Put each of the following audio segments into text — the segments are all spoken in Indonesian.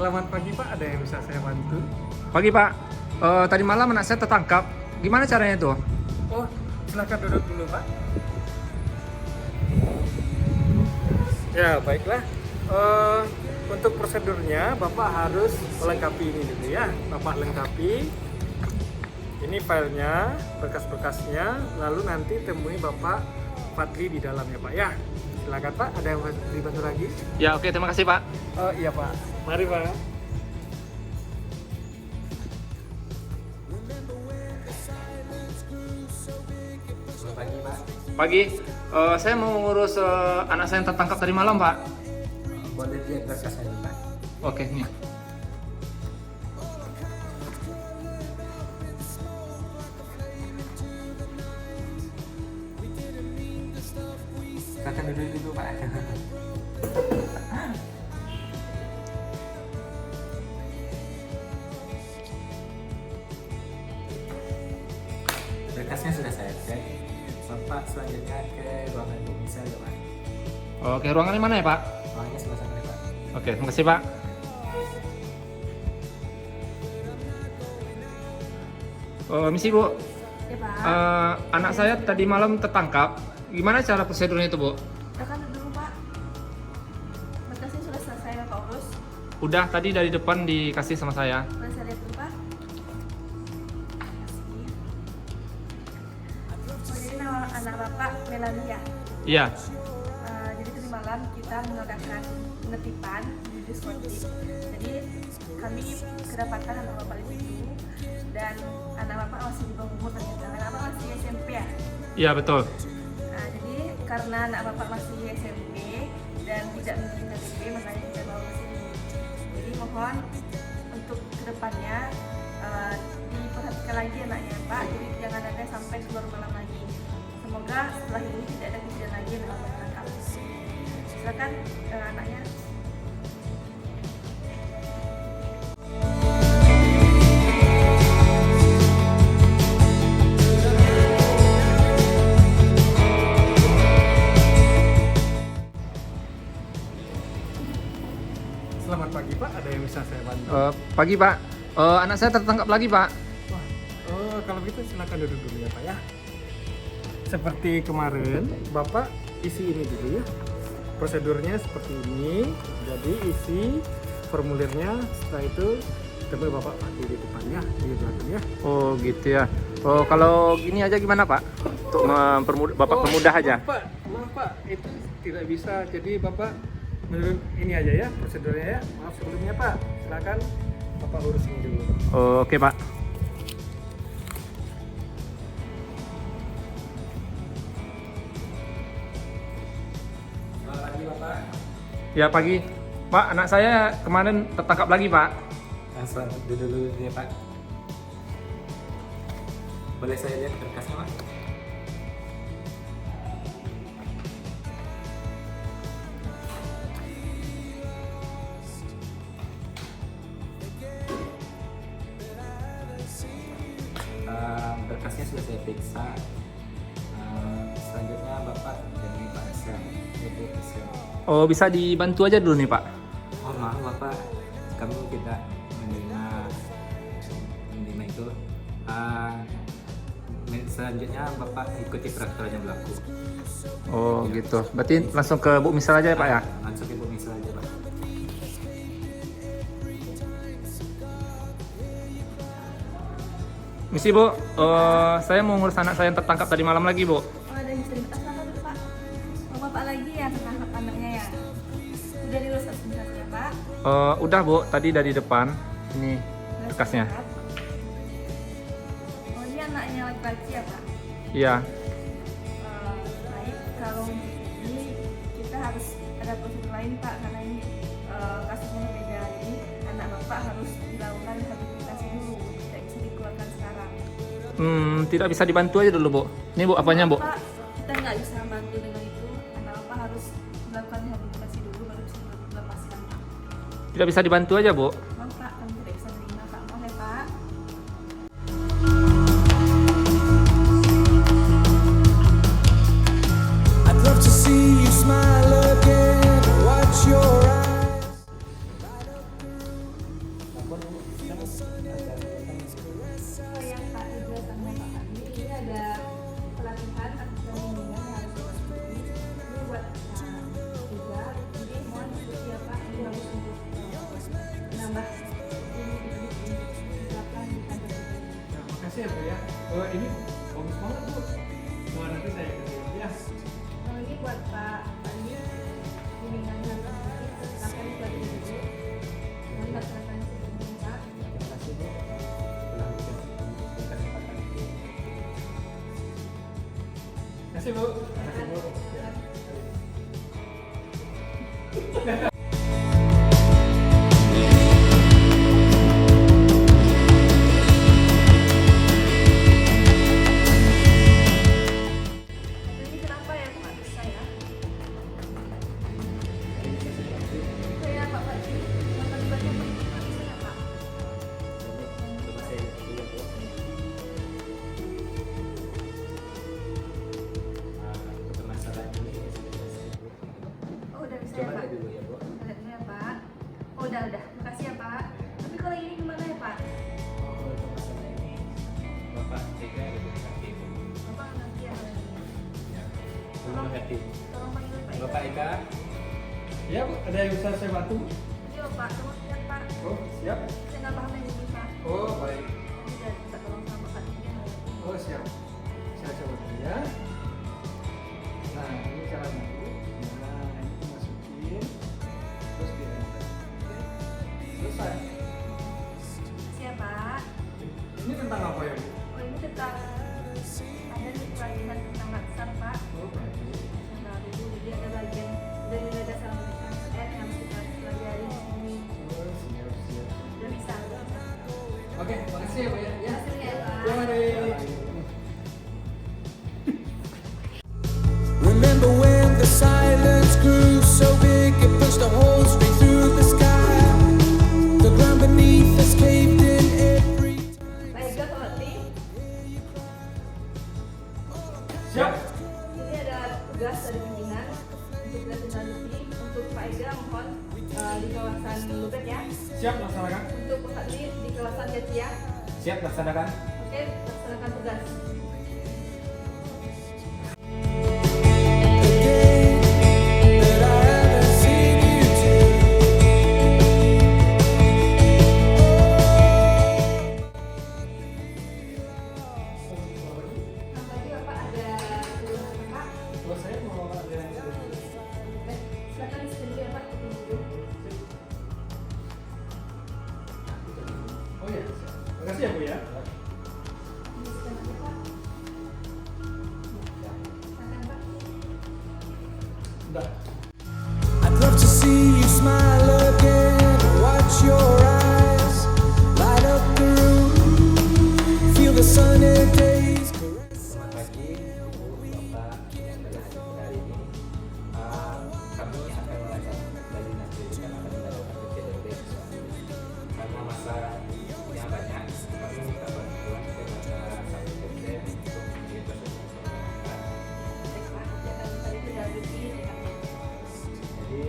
Selamat pagi Pak, ada yang bisa saya bantu? Pagi Pak. Tadi malam anak saya tertangkap. Gimana caranya itu? Oh, silakan duduk dulu Pak. Ya, baiklah. Untuk prosedurnya, Bapak harus melengkapi ini dulu ya. Bapak lengkapi. Ini filenya, berkas-berkasnya, lalu nanti temui Bapak Fadli di dalam ya Pak ya. Silakan Pak, ada yang dibantu lagi? Ya oke, terima kasih Pak. Oh iya Pak, mari Pak. Pagi Pak, Pagi. Saya mau ngurus anak saya yang tertangkap tadi malam Pak. boleh lihat berkasnya dulu Pak. Oke nih. Silakan duduk dulu Pak. Berkasnya sudah saya cek. Bapak selanjutnya ke ruangan pemisah ya Pak. Oke, ruangannya mana ya Pak? Ruangannya sebelah sana ya Pak. Oke, terima kasih Pak. Misi Bu. Ya Pak, Anak saya tadi malam tertangkap. Gimana cara prosedurnya itu Bu? silakan dulu Pak. Berkasnya sudah selesai Bapak urus. Udah tadi dari depan dikasih sama saya. Boleh saya lihat dulu Pak. Oh, jadi nama anak Bapak Melania. Iya. Jadi tadi malam kita mengadakan penertiban di diskotik. Jadi kami kedapatan anak Bapak di situ dan anak Bapak masih di bawah umur ternyata. Anak Bapak masih SMP ya. Iya betul. Jadi karena anak Bapak masih SMP dan tidak memiliki KTP, makanya kita bawa ke sini. Jadi mohon untuk kedepannya diperhatikan lagi anaknya Pak. Jadi jangan ada sampai keluar malam lagi. Semoga setelah ini tidak ada kejadian lagi yang Bapak tangkap. Silakan anaknya. Selamat pagi Pak, ada yang bisa saya bantu? Pagi Pak. Anak saya tertangkap lagi Pak. Wah, kalau gitu silakan duduk dulu ya Pak ya. Seperti kemarin, Bapak isi ini dulu ya. Prosedurnya seperti ini. Jadi isi formulirnya, setelah itu temui Bapak Fadli di depan ya, di belakang ya. Oh gitu ya. Oh kalau gini aja gimana Pak? Untuk mempermudah, Bapak permudah aja. Maaf Pak, itu tidak bisa. Jadi Bapak menurut ini aja ya prosedurnya ya. Maaf sebelumnya Pak, silakan Bapak urus ini dulu. Oh, oke Pak. Selamat pagi Bapak. Ya pagi. Pak, anak saya kemarin tertangkap lagi Pak. Selamat duduk dulu ya Pak. Boleh saya lihat berkasnya Pak? Berkasnya sudah saya periksa. Selanjutnya Bapak temui Pak Isam, Ibu Isam. Oh, bisa dibantu aja dulu nih Pak. Oh maaf Bapak, kami tidak menerima itu. Selanjutnya Bapak ikuti peraturan yang berlaku. Oh gitu. Berarti langsung ke Bu Misal aja ya Pak ya? Langsung Ibu misal aja Pak. Misi Bu, saya mau ngurus anak saya yang tertangkap tadi malam lagi Bu. Oh, ada yang bisa diminta silakan dulu Pak. Oh, Bapak lagi ya tertangkap anaknya ya. Sudah diurus administrasinya Pak. Udah Bu, tadi dari depan. Ini Sudah berkasnya. siap. Oh, ini anaknya laki-laki ya Pak. Iya. Baik, kalau ini kita harus ada prosedur lain Pak, karena ini kasusnya beda. Jadi anak Bapak harus dilakukan rehabilitasi dulu, tidak bisa dikeluarkan sekarang. Tidak bisa dibantu aja dulu Bu. Ini Bu, apanya Bu? Pak, kita nggak bisa bantu dengan itu. Anak Bapak harus melakukan rehabilitasi dulu baru bisa dilepaskan. Tidak bisa dibantu aja Bu. Maaf Pak, kami tidak bisa menerima Pak. Maaf ya Pak. I'd love to see you smile again. Watch your eyes. ini bagus banget Bu. Wah, nanti saya kerjain ya. Kalau ini buat Pak Andi, bimbingannya nanti silakan dibagi dulu. Nanti laksanakan sebelumnya Pak. Terima kasih Bu. Telah memberikan kesempatan ini. Terima kasih Bu. Ini kenapa ya Pak bisa ya? Saya Pak Andi, makan banyak Pak bisa ya Pak? Coba saya lihat dulu ya Bu. Untuk masalah ini sudah selesai Bu. Oh udah bisa ya Coba Pak? lihat dulu ya Bu. Lihat dulu ya Pak. Oh udah, makasih ya Pak. Tapi kalau ini gimana ya Pak? Oh, untuk masalah ini Bapak Tega lebih hati Bu. Bapak nanti ya. Belum hati. Tolong panggil Pak Ika. Bapak Eka, Ya Bu, ada yang bisa saya bantu? Iya Pak, tolong lihat Pak. Oh, siap. Saya nggak paham yang ini Pak. Oh, baik. Ini udah minta tolong sama Pak Ika. Oh, siap. Saya coba dulu ya. Nah, ini caranya Bu. Nah, ini masukin. Terus di enter. Oke. Selesai. Siapa? Ini tentang apa ya Bu? Oh ini tentang ada nih pelajaran tentang laksar Pak. Oh, baik. Nah dulu jadi ada bagian dari nilai dasar mereka yang harus kita pelajari di sini. Oh, siap, siap. Udah bisa. Oke, makasih ya Bu ya. Ya. Hasil ya Pak. Ya, mari. Remember when the silence grew so big it pushed a hole straight through the sky? The ground beneath us caved in every time. Pak Ega Pak Fatih, Siap. ini ada tugas dari pimpinan untuk kita tindak untuk Pak Ega mohon di kawasan Lubek ya. Siap, laksanakan. Untuk Pak Fatih di kawasan Jatia. siap laksanakan. Oke, laksanakan tugas. Again, that I haven't seen you till. Nah, tadi Bapak ada tugas Pak. Oh, saya mau ada yang Baik, silakan di sini ya Pak. Dulu. Oh ya, siap. Makasih ya Bu ya. Di sebelah mana, Pak? Silakan Pak. Udah. I'd love to see you smile again. Watch your eyes light up the room. Feel the sunny days caress. Selamat pagi, Ibu, Bapak yang telah hadir hari ini. Kami akan melaksanakan kembali pendidikan akan mendapatkan PDB. Karena masanya banyak, kami minta bantuan kepada Satu PP untuk menjadi proses pemerintahan. Baik Pak, jangan tadi tidak begini ya. Jadi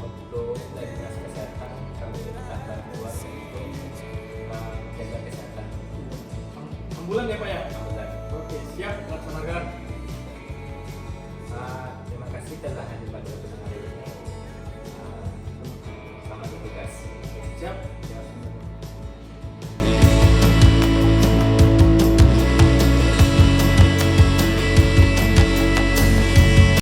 untuk dari dinas kesehatan kami minta bantuan untuk menjaga kesehatan Ambulan ya Pak ya? ambulan. Oke, siap, laksanakan.